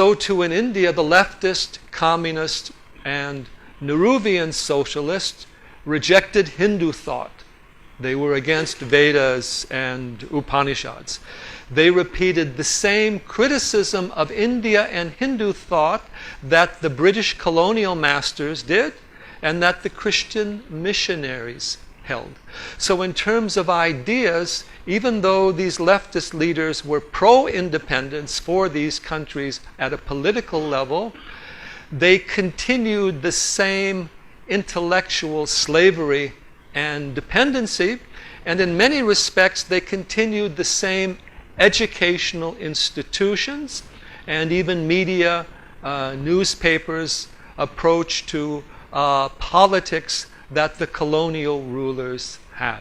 So too in India, the leftist, communist, and Nehruvian socialists rejected Hindu thought. They were against Vedas and Upanishads. They repeated the same criticism of India and Hindu thought that the British colonial masters did and that the Christian missionaries held. So in terms of ideas, even though these leftist leaders were pro-independence for these countries at a political level, they continued the same intellectual slavery and dependency, and in many respects they continued the same educational institutions and even media, newspapers approach to politics that the colonial rulers had.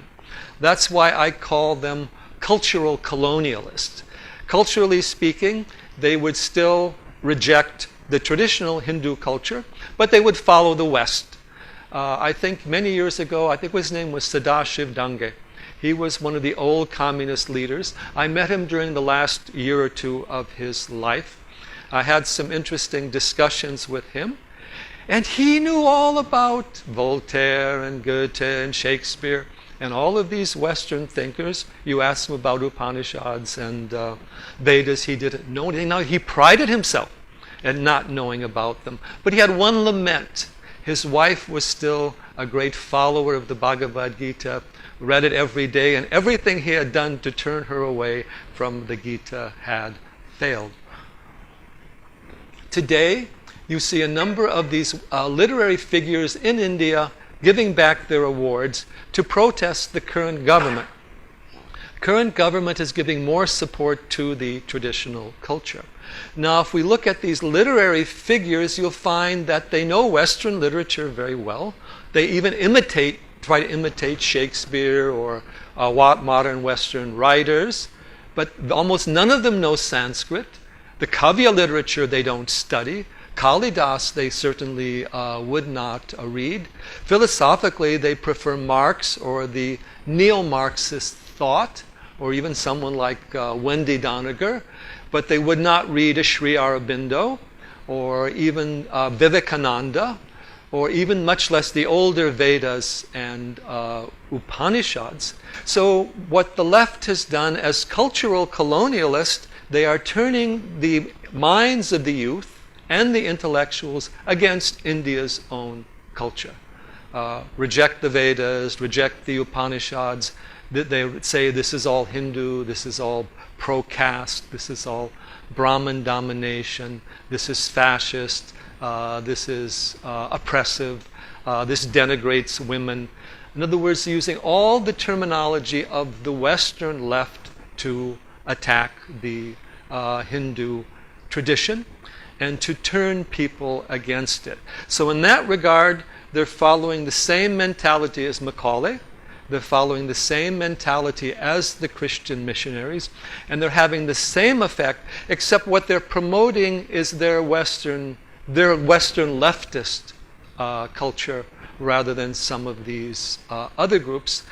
That's why I call them cultural colonialists. Culturally speaking, they would still reject the traditional Hindu culture, but they would follow the West. I think many years ago, I think his name was Sadashiv Dange. He was one of the old communist leaders. I met him during the last year or two of his life. I had some interesting discussions with him. And he knew all about Voltaire and Goethe and Shakespeare and all of these Western thinkers. You asked him about Upanishads and Vedas, he didn't know anything. Now, he prided himself in not knowing about them. But he had one lament. His wife was still a great follower of the Bhagavad Gita, read it every day, and everything he had done to turn her away from the Gita had failed. Today, you see a number of these literary figures in India giving back their awards to protest the current government. Current government is giving more support to the traditional culture. Now, if we look at these literary figures, you'll find that they know Western literature very well. They even try to imitate Shakespeare or modern Western writers, but almost none of them know Sanskrit. The Kavya literature they don't study. Kalidas they certainly would not read. Philosophically, they prefer Marx or the neo-Marxist thought, or even someone like Wendy Doniger, but they would not read a Sri Aurobindo, or even Vivekananda, or even much less the older Vedas and Upanishads. So what the left has done as cultural colonialists, they are turning the minds of the youth and the intellectuals against India's own culture. Reject the Vedas, reject the Upanishads. They would say this is all Hindu, this is all pro-caste, this is all Brahmin domination, this is fascist, this is oppressive, this denigrates women. In other words, using all the terminology of the Western left to attack the Hindu tradition and to turn people against it. So in that regard, they're following the same mentality as Macaulay. They're following the same mentality as the Christian missionaries, and they're having the same effect, except what they're promoting is their Western leftist culture rather than some of these other groups.